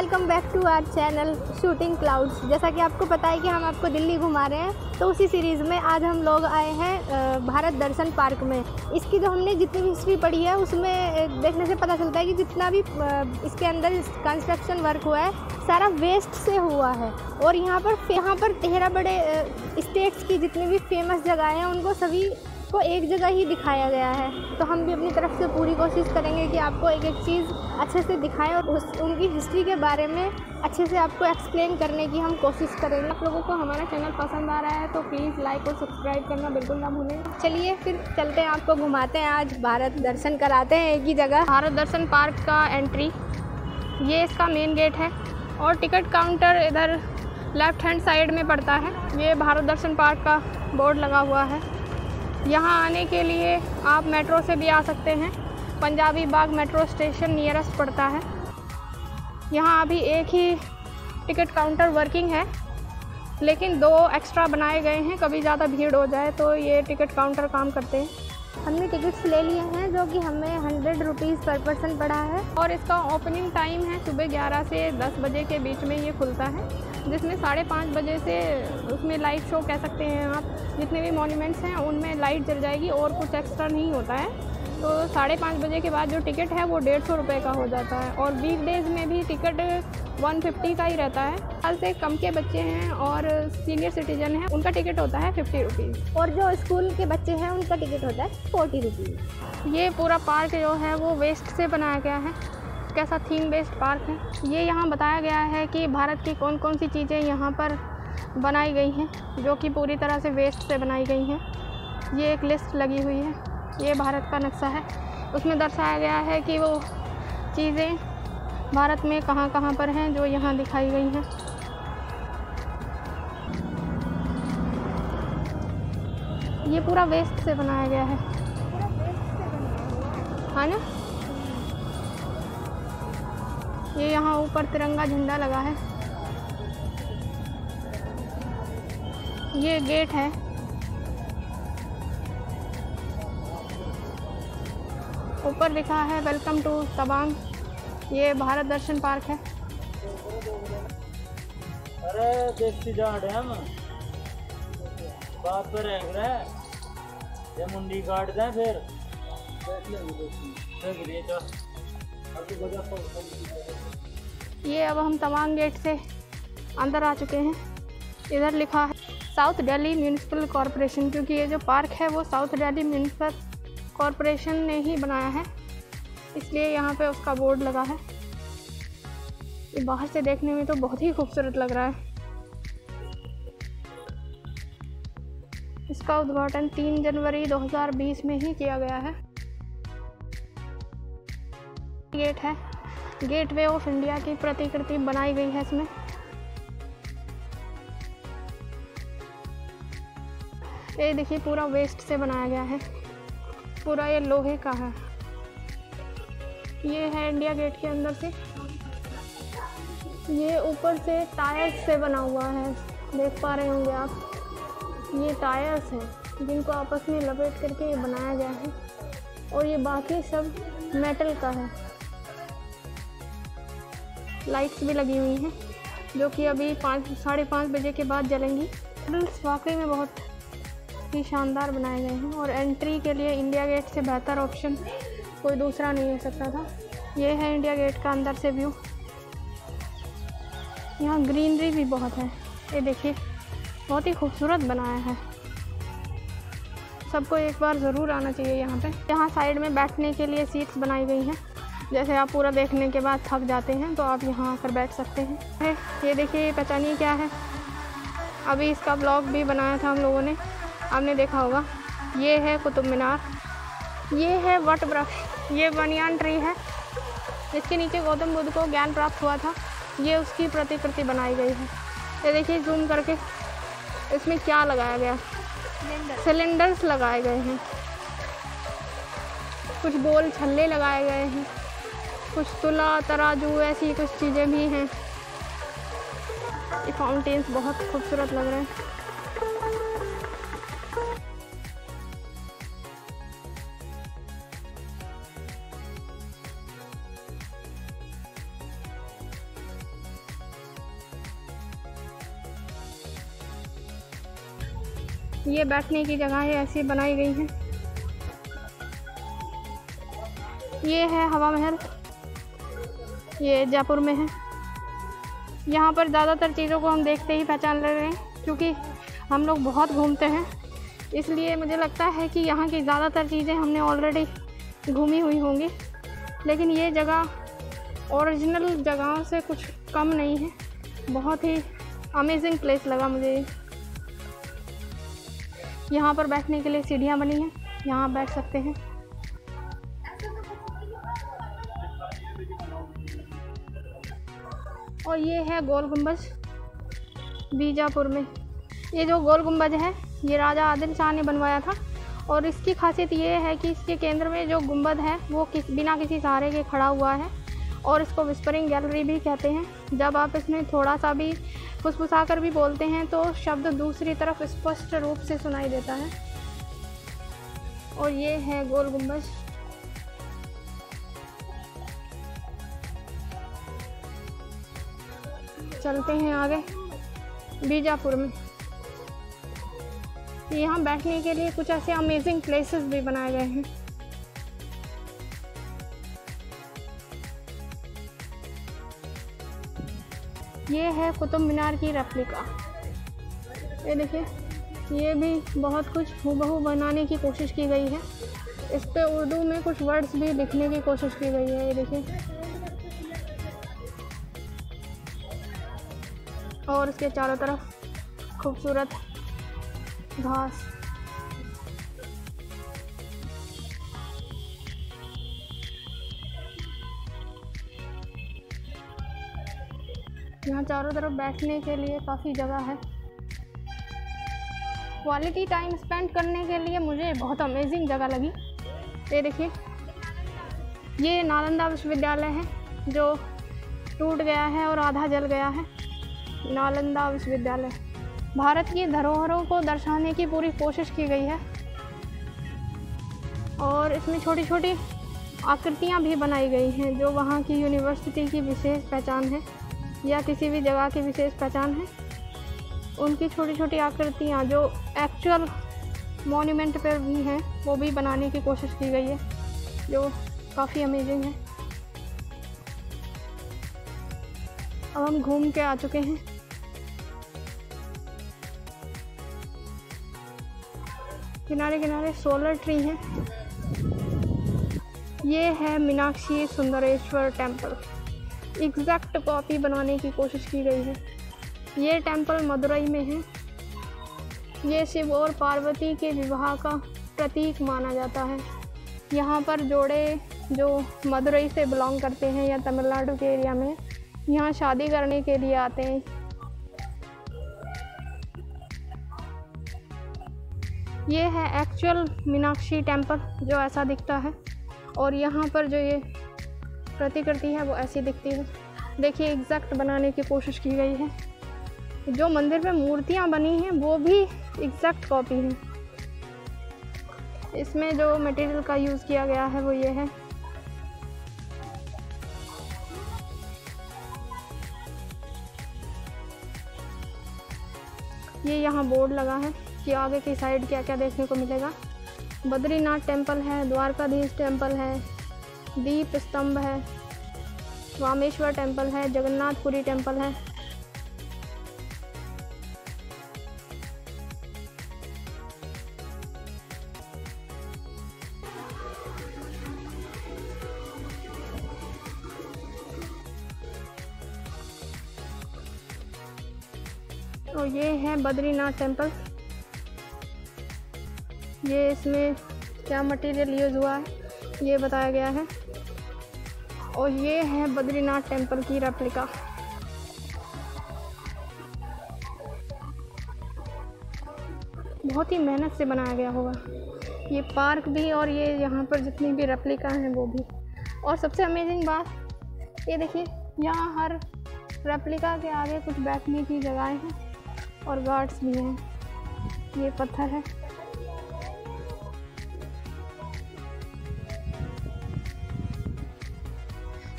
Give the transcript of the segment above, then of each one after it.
Welcome back to our channel shooting clouds. जैसा कि आपको पता है कि हम आपको दिल्ली घुमा रहे हैं, तो उसी सीरीज़ में आज हम लोग आए हैं भारत दर्शन पार्क में। इसकी जो हमने जितनी भी हिस्ट्री पढ़ी है उसमें देखने से पता चलता है कि जितना भी इसके अंदर कंस्ट्रक्शन वर्क हुआ है सारा वेस्ट से हुआ है। और यहाँ पर 13 बड़े स्टेट्स की जितनी भी फेमस जगह हैं उनको सभी को एक जगह ही दिखाया गया है। तो हम भी अपनी तरफ से पूरी कोशिश करेंगे कि आपको एक एक चीज़ अच्छे से दिखाएं और उनकी हिस्ट्री के बारे में अच्छे से आपको एक्सप्लेन करने की हम कोशिश करेंगे। आप लोगों को हमारा चैनल पसंद आ रहा है तो प्लीज़ लाइक और सब्सक्राइब करना बिल्कुल ना भूलें। चलिए फिर चलते हैं, आपको घुमाते हैं, आज भारत दर्शन कराते हैं एक ही जगह। भारत दर्शन पार्क का एंट्री, ये इसका मेन गेट है और टिकट काउंटर इधर लेफ़्ट हैंड साइड में पड़ता है। ये भारत दर्शन पार्क का बोर्ड लगा हुआ है। यहाँ आने के लिए आप मेट्रो से भी आ सकते हैं। पंजाबी बाग मेट्रो स्टेशन नियरेस्ट पड़ता है। यहाँ अभी एक ही टिकट काउंटर वर्किंग है, लेकिन 2 एक्स्ट्रा बनाए गए हैं। कभी ज़्यादा भीड़ हो जाए तो ये टिकट काउंटर काम करते हैं। हमने टिकट्स ले लिए हैं जो कि हमें 100 रुपीज़ पर पर्सन पड़ा है और इसका ओपनिंग टाइम है सुबह 11 से 10 बजे के बीच में ये खुलता है, जिसमें 5:30 बजे से उसमें लाइट शो कह सकते हैं आप। जितने भी मॉन्यूमेंट्स हैं उनमें लाइट जल जाएगी और कुछ एक्स्ट्रा नहीं होता है। तो 5:30 बजे के बाद जो टिकट है वो 150 रुपये का हो जाता है और वीकडेज़ में भी टिकट 150 का ही रहता है। साल से कम के बच्चे हैं और सीनियर सिटीजन हैं उनका टिकट होता है 50 रुपीज़ और जो स्कूल के बच्चे हैं उनका टिकट होता है 40 रुपीज़। ये पूरा पार्क जो है वो वेस्ट से बनाया गया है। कैसा थीम बेस्ड पार्क है। ये यहाँ बताया गया है कि भारत की कौन कौन सी चीज़ें यहाँ पर बनाई गई हैं जो कि पूरी तरह से वेस्ट से बनाई गई हैं। ये एक लिस्ट लगी हुई है। ये भारत का नक्शा है, उसमें दर्शाया गया है कि वो चीज़ें भारत में कहाँ कहाँ पर हैं जो यहाँ दिखाई गई हैं। ये पूरा वेस्ट से बनाया गया है, है ना। ये यहाँ ऊपर तिरंगा झंडा लगा है। ये गेट है। ऊपर लिखा है वेलकम टू तवांग। ये भारत दर्शन पार्क है। अरे देखती जा रहे हम बात पर रहे ये मुंडी काट दें फिर देख लेंगे। ये अब हम तवांग गेट से अंदर आ चुके हैं। इधर लिखा है साउथ दिल्ली म्यूनिसिपल कॉरपोरेशन, क्योंकि ये जो पार्क है वो साउथ दिल्ली म्यूनिसिपल कॉरपोरेशन ने ही बनाया है, इसलिए यहाँ पे उसका बोर्ड लगा है। ये बाहर से देखने में तो बहुत ही खूबसूरत लग रहा है। इसका उद्घाटन 3 जनवरी 2020 में ही किया गया है। गेट है, गेटवे ऑफ इंडिया की प्रतिकृति बनाई गई है इसमें। ये देखिए पूरा वेस्ट से बनाया गया है, पूरा ये लोहे का है। ये है इंडिया गेट के अंदर से। ये ऊपर से टायर्स से बना हुआ है, देख पा रहे होंगे आप। ये टायर्स हैं जिनको आपस में लपेट करके ये बनाया गया है और ये बाकी सब मेटल का है। लाइट्स भी लगी हुई हैं जो कि अभी 5-5:30 बजे के बाद जलेंगी। वाकई में बहुत ही शानदार बनाए गए हैं और एंट्री के लिए इंडिया गेट से बेहतर ऑप्शन कोई दूसरा नहीं हो सकता था। ये है इंडिया गेट का अंदर से व्यू। यहाँ ग्रीनरी भी बहुत है, ये देखिए बहुत ही खूबसूरत बनाया है। सबको एक बार ज़रूर आना चाहिए यहाँ पे। यहाँ साइड में बैठने के लिए सीट्स बनाई गई हैं, जैसे आप पूरा देखने के बाद थक जाते हैं तो आप यहाँ आकर बैठ सकते हैं। ये देखिए पहचानिए क्या है, अभी इसका ब्लॉग भी बनाया था हम लोगों ने, आपने देखा होगा। ये है कुतुब मीनार। ये है वट वृक्ष, ये बनियान ट्री है जिसके नीचे गौतम बुद्ध को ज्ञान प्राप्त हुआ था। ये उसकी प्रतिकृति बनाई गई है। ये देखिए जूम करके इसमें क्या लगाया गया, सिलेंडर्स लगाए गए हैं, कुछ गोल छल्ले लगाए गए हैं, कुछ तुला तराजू ऐसी कुछ चीज़ें भी हैं। ये फाउंटेन्स बहुत खूबसूरत लग रहे हैं। ये बैठने की जगह ऐसी बनाई गई हैं। ये है हवा महल, ये जयपुर में है। यहाँ पर ज़्यादातर चीज़ों को हम देखते ही पहचान ले रहे हैं, क्योंकि हम लोग बहुत घूमते हैं, इसलिए मुझे लगता है कि यहाँ की ज़्यादातर चीज़ें हमने ऑलरेडी घूमी हुई होंगी। लेकिन ये जगह ओरिजिनल जगहों से कुछ कम नहीं है, बहुत ही अमेजिंग प्लेस लगा मुझे। यहाँ पर बैठने के लिए सीढ़ियाँ बनी हैं, यहाँ बैठ सकते हैं। और ये है गोल गुंबज बीजापुर में। ये जो गोल गुंबज है ये राजा आदिल शाह ने बनवाया था, और इसकी खासियत ये है कि इसके केंद्र में जो गुंबद है वो बिना किसी सहारे के खड़ा हुआ है, और इसको विस्परिंग गैलरी भी कहते हैं। जब आप इसमें थोड़ा सा भी फुसफुसा कर भी बोलते हैं तो शब्द दूसरी तरफ स्पष्ट रूप से सुनाई देता है। और ये है गोल गुंबज। चलते हैं आगे बीजापुर में। यहाँ बैठने के लिए कुछ ऐसे अमेजिंग प्लेसेस भी बनाए गए हैं। ये है कुतुब मीनार की रेप्लिका। ये देखिए, ये भी बहुत कुछ हूबहू बनाने की कोशिश की गई है। इस पे उर्दू में कुछ वर्ड्स भी लिखने की कोशिश की गई है। ये देखिए, और इसके चारों तरफ खूबसूरत घास। यहाँ चारों तरफ बैठने के लिए काफ़ी जगह है। क्वालिटी टाइम स्पेंड करने के लिए मुझे बहुत अमेजिंग जगह लगी। ये देखिए, ये नालंदा विश्वविद्यालय है जो टूट गया है और आधा जल गया है। नालंदा विश्वविद्यालय भारत की धरोहरों को दर्शाने की पूरी कोशिश की गई है, और इसमें छोटी छोटी आकृतियाँ भी बनाई गई हैं जो वहाँ की यूनिवर्सिटी की विशेष पहचान है, या किसी भी जगह की विशेष पहचान है। उनकी छोटी छोटी आकृतियाँ जो एक्चुअल मॉन्यूमेंट पर भी हैं वो भी बनाने की कोशिश की गई है, जो काफ़ी अमेजिंग है। अब हम घूम के आ चुके हैं। किनारे किनारे सोलर ट्री हैं। ये है Meenakshi Sundareshwar temple. Exact copy बनाने की कोशिश की गई है। ये टेम्पल मदुरई में है। ये शिव और पार्वती के विवाह का प्रतीक माना जाता है। यहाँ पर जोड़े जो मदुरई से बिलोंग करते हैं या तमिलनाडु के एरिया में, यहाँ शादी करने के लिए आते हैं। ये है एक्चुअल मीनाक्षी टेम्पल जो ऐसा दिखता है, और यहाँ पर जो ये प्रतिकृति है वो ऐसी दिखती है। देखिए, एग्जैक्ट बनाने की कोशिश की गई है। जो मंदिर में मूर्तियाँ बनी हैं वो भी एग्जैक्ट कॉपी है। इसमें जो मटेरियल का यूज़ किया गया है वो ये है। ये यहाँ बोर्ड लगा है कि आगे की साइड क्या क्या देखने को मिलेगा। बद्रीनाथ टेम्पल है, द्वारकाधीश टेम्पल है, दीप स्तंभ है, रामेश्वर टेम्पल है, जगन्नाथपुरी टेम्पल है। और ये है बद्रीनाथ टेम्पल। ये इसमें क्या मटेरियल यूज़ हुआ है ये बताया गया है। और ये है बद्रीनाथ टेम्पल की रेप्लिका। बहुत ही मेहनत से बनाया गया होगा ये पार्क भी, और ये यहाँ पर जितनी भी रेप्लिका हैं वो भी। और सबसे अमेजिंग बात ये देखिए, यहाँ हर रेप्लिका के आगे कुछ बैठने की जगहें हैं और गार्ड्स भी हैं। ये पत्थर है।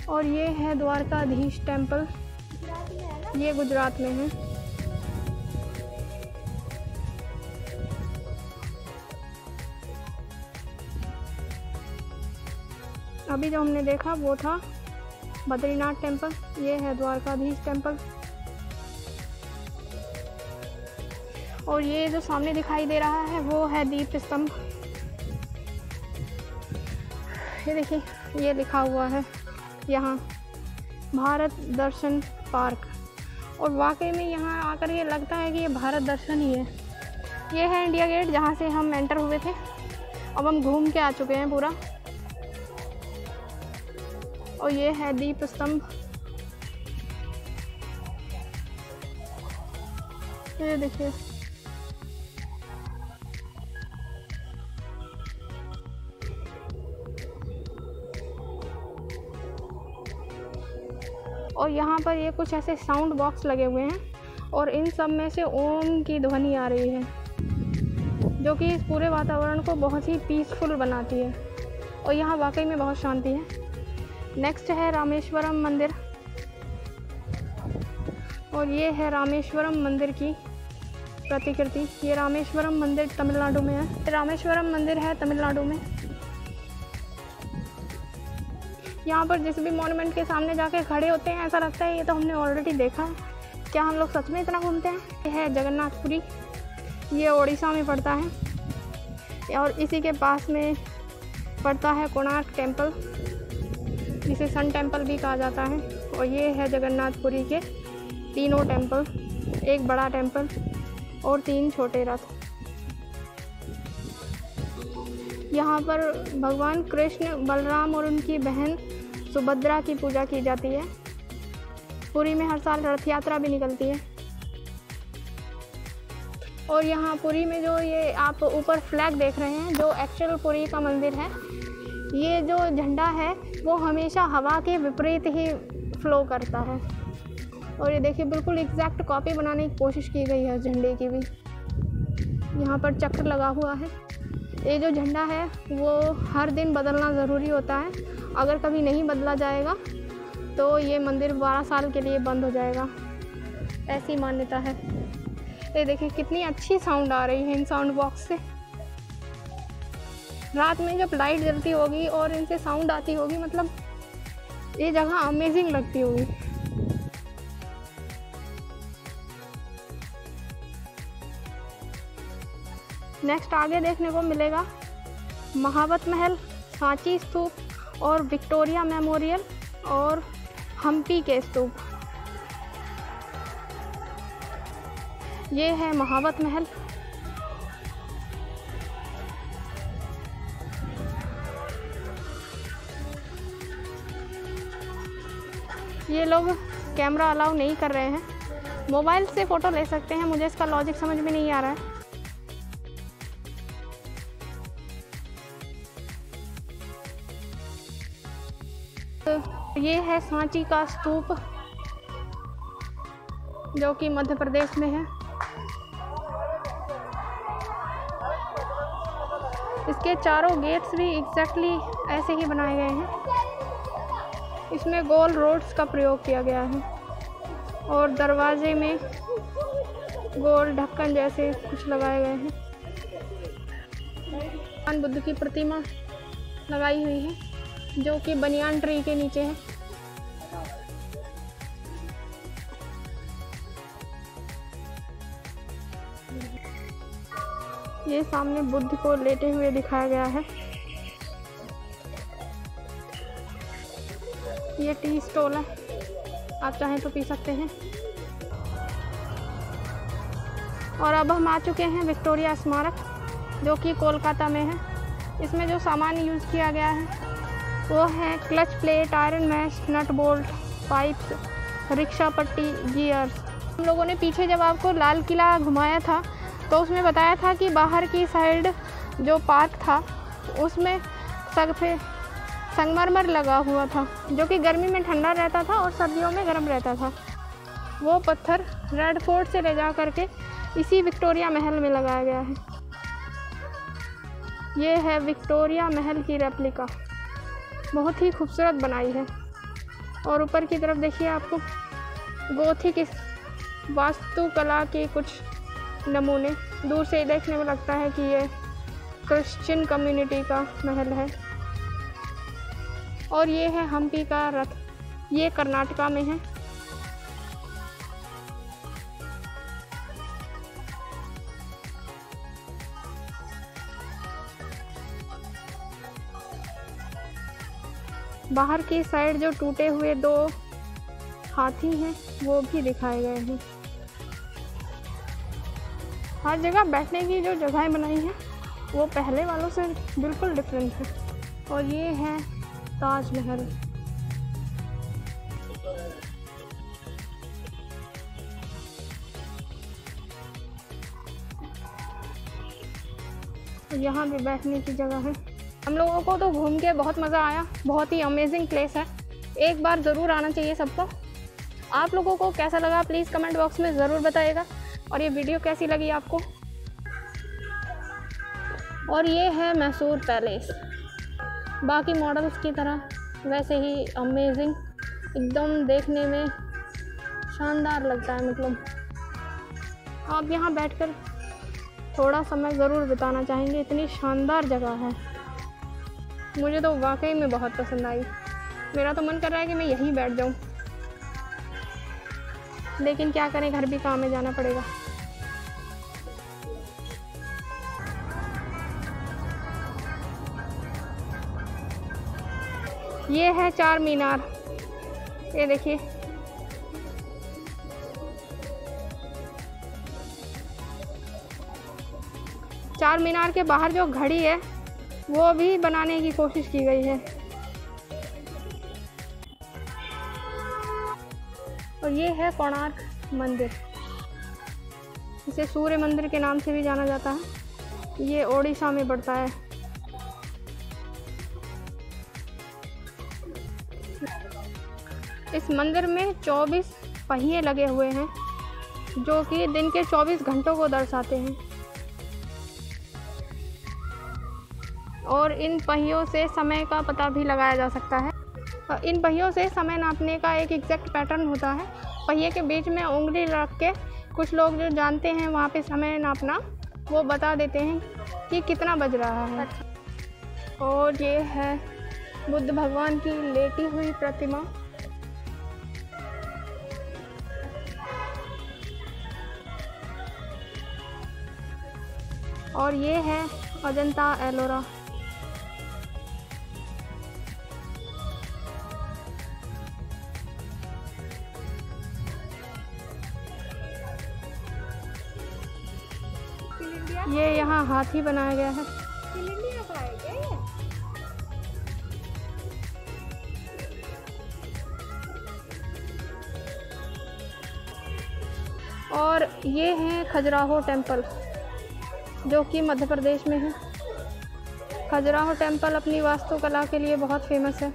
और ये है द्वारकाधीश टेम्पल, ये गुजरात में है। अभी जो हमने देखा वो था बद्रीनाथ टेम्पल, ये है द्वारकाधीश टेम्पल, और ये जो सामने दिखाई दे रहा है वो है दीप स्तंभ। ये देखिए, ये लिखा हुआ है यहाँ भारत दर्शन पार्क, और वाकई में यहाँ आकर ये लगता है कि ये भारत दर्शन ही है। ये है इंडिया गेट जहाँ से हम एंटर हुए थे। अब हम घूम के आ चुके हैं पूरा, और ये है दीप स्तंभ। ये देखिए, और यहाँ पर ये कुछ ऐसे साउंड बॉक्स लगे हुए हैं, और इन सब में से ओम की ध्वनि आ रही है, जो कि इस पूरे वातावरण को बहुत ही पीसफुल बनाती है, और यहाँ वाकई में बहुत शांति है। नेक्स्ट है रामेश्वरम मंदिर, और ये है रामेश्वरम मंदिर की प्रतिकृति। ये रामेश्वरम मंदिर तमिलनाडु में है। रामेश्वरम मंदिर है तमिलनाडु में। यहाँ पर जिस भी मॉन्यूमेंट के सामने जाके खड़े होते हैं ऐसा लगता है ये तो हमने ऑलरेडी देखा है। क्या हम लोग सच में इतना घूमते हैं? ये है जगन्नाथपुरी, ये उड़ीसा में पड़ता है, और इसी के पास में पड़ता है कोणार्क टेम्पल, जिसे सन टेम्पल भी कहा जाता है। और ये है जगन्नाथपुरी के तीनों टेम्पल, एक बड़ा टेम्पल और 3 छोटे रथ। यहाँ पर भगवान कृष्ण, बलराम और उनकी बहन सुभद्रा की पूजा की जाती है। पुरी में हर साल रथ यात्रा भी निकलती है। और यहाँ पुरी में जो ये आप ऊपर फ्लैग देख रहे हैं, जो एक्चुअल पुरी का मंदिर है, ये जो झंडा है वो हमेशा हवा के विपरीत ही फ्लो करता है। और ये देखिए, बिल्कुल एग्जैक्ट कॉपी बनाने की कोशिश की गई है झंडे की भी। यहाँ पर चक्र लगा हुआ है। ये जो झंडा है वो हर दिन बदलना ज़रूरी होता है। अगर कभी नहीं बदला जाएगा तो ये मंदिर 12 साल के लिए बंद हो जाएगा, ऐसी मान्यता है। ये देखिए कितनी अच्छी साउंड आ रही है इन साउंड बॉक्स से। रात में जब लाइट जलती होगी और इनसे साउंड आती होगी, मतलब ये जगह अमेजिंग लगती होगी। नेक्स्ट आगे देखने को मिलेगा महावत महल, सांची स्तूप और विक्टोरिया मेमोरियल और हम्पी के स्तूप। ये है महावत महल। ये लोग कैमरा अलाउ नहीं कर रहे हैं, मोबाइल से फ़ोटो ले सकते हैं। मुझे इसका लॉजिक समझ में नहीं आ रहा है। तो ये है सांची का स्तूप, जो कि मध्य प्रदेश में है। इसके चारों गेट्स भी एग्जैक्टली ऐसे ही बनाए गए हैं। इसमें गोल रोड्स का प्रयोग किया गया है और दरवाजे में गोल ढक्कन जैसे कुछ लगाए गए हैं। भगवान बुद्ध की प्रतिमा लगाई हुई है, जो कि बनियान ट्री के नीचे है। ये सामने बुद्ध को लेटे हुए दिखाया गया है। ये टी स्टॉल है, आप चाहें तो पी सकते हैं। और अब हम आ चुके हैं विक्टोरिया स्मारक, जो कि कोलकाता में है। इसमें जो सामान यूज़ किया गया है वो है clutch plate, iron mesh, nut bolt, pipes, rickshaw पट्टी, गियर्स। हम लोगों ने पीछे जब आपको लाल किला घुमाया था तो उसमें बताया था कि बाहर की साइड जो पार्क था उसमें संगमरमर लगा हुआ था, जो कि गर्मी में ठंडा रहता था और सर्दियों में गर्म रहता था। वो पत्थर रेड फोर्ट से ले जा करके इसी विक्टोरिया महल में लगाया गया है। ये है विक्टोरिया महल की रेप्लिका, बहुत ही खूबसूरत बनाई है। और ऊपर की तरफ देखिए, आपको गोथिक वास्तुकला के कुछ नमूने। दूर से देखने में लगता है कि ये क्रिश्चियन कम्युनिटी का महल है। और ये है हम्पी का रथ, ये कर्नाटका में है। बाहर की साइड जो टूटे हुए 2 हाथी हैं वो भी दिखाए गए हैं। हर जगह बैठने की जो जगहें बनाई हैं वो पहले वालों से बिल्कुल डिफरेंट है। और ये है ताजमहल। यहाँ भी बैठने की जगह है। हम लोगों को तो घूम के बहुत मज़ा आया, बहुत ही अमेजिंग प्लेस है, एक बार ज़रूर आना चाहिए सबको। आप लोगों को कैसा लगा प्लीज़ कमेंट बॉक्स में ज़रूर बताइएगा, और ये वीडियो कैसी लगी आपको। और ये है मैसूर पैलेस, बाकी मॉडल्स की तरह वैसे ही अमेजिंग, एकदम देखने में शानदार लगता है। मतलब आप यहाँ बैठकर थोड़ा समय ज़रूर बिताना चाहेंगे, इतनी शानदार जगह है। मुझे तो वाकई में बहुत पसंद आई। मेरा तो मन कर रहा है कि मैं यहीं बैठ जाऊं, लेकिन क्या करें, घर भी काम में जाना पड़ेगा। ये है चार मीनार, ये देखिए। चार मीनार के बाहर जो घड़ी है वो भी बनाने की कोशिश की गई है। और ये है कोणार्क मंदिर, इसे सूर्य मंदिर के नाम से भी जाना जाता है। ये ओडिशा में पड़ता है। इस मंदिर में 24 पहिए लगे हुए हैं जो कि दिन के 24 घंटों को दर्शाते हैं। और इन पहियों से समय का पता भी लगाया जा सकता है। इन पहियों से समय नापने का एक एग्जैक्ट पैटर्न होता है। पहिए के बीच में उंगली रख के कुछ लोग जो जानते हैं वहाँ पे समय नापना, वो बता देते हैं कि कितना बज रहा है। और ये है बुद्ध भगवान की लेटी हुई प्रतिमा। और ये है अजंता एलोरा। ये यहाँ हाथी बनाया गया है। और ये है खजुराहो टेम्पल जो कि मध्य प्रदेश में है। खजुराहो टेम्पल अपनी वास्तुकला के लिए बहुत फेमस है,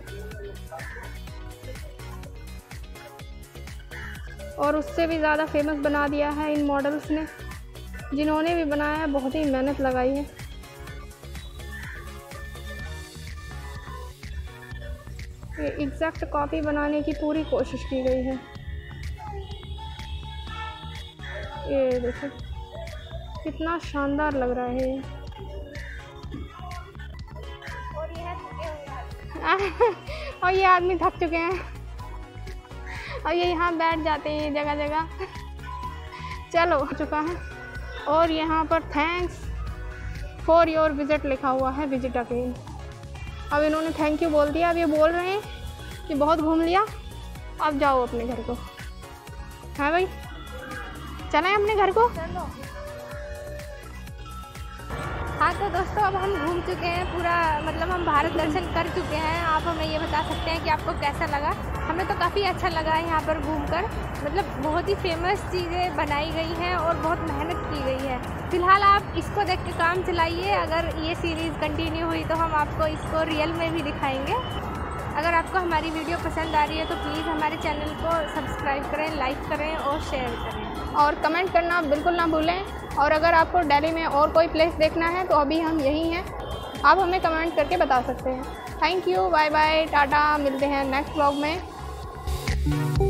और उससे भी ज़्यादा फेमस बना दिया है इन मॉडल्स ने। जिन्होंने भी बनाया है बहुत ही मेहनत लगाई है। ये एग्जैक्ट कॉपी बनाने की पूरी कोशिश की गई है। ये देखो कितना शानदार लग रहा है ये। और ये आदमी थक चुके हैं और ये यहाँ बैठ जाते हैं जगह जगह। चलो हो चुका है। और यहाँ पर थैंक्स फॉर योर विजिट लिखा हुआ है, विजिट अगेन। अब इन्होंने थैंक यू बोल दिया। अब ये बोल रहे हैं कि बहुत घूम लिया, अब जाओ अपने घर को। हाँ भाई, चलें अपने घर को। चलो। हाँ तो दोस्तों, अब हम घूम चुके हैं पूरा, मतलब हम भारत दर्शन कर चुके हैं। आप हमें ये बता सकते हैं कि आपको कैसा लगा। हमें तो काफ़ी अच्छा लगा है यहाँ पर घूमकर। मतलब बहुत ही फेमस चीज़ें बनाई गई हैं और बहुत मेहनत की गई है। फिलहाल आप इसको देख के काम चलाइए। अगर ये सीरीज़ कंटिन्यू हुई तो हम आपको इसको रियल में भी दिखाएंगे। अगर आपको हमारी वीडियो पसंद आ रही है तो प्लीज़ हमारे चैनल को सब्सक्राइब करें, लाइक करें और शेयर करें, और कमेंट करना बिल्कुल ना भूलें। और अगर आपको दिल्ली में और कोई प्लेस देखना है तो अभी हम यहीं हैं, आप हमें कमेंट करके बता सकते हैं। थैंक यू, बाय बाय, टाटा। मिलते हैं नेक्स्ट व्लॉग में।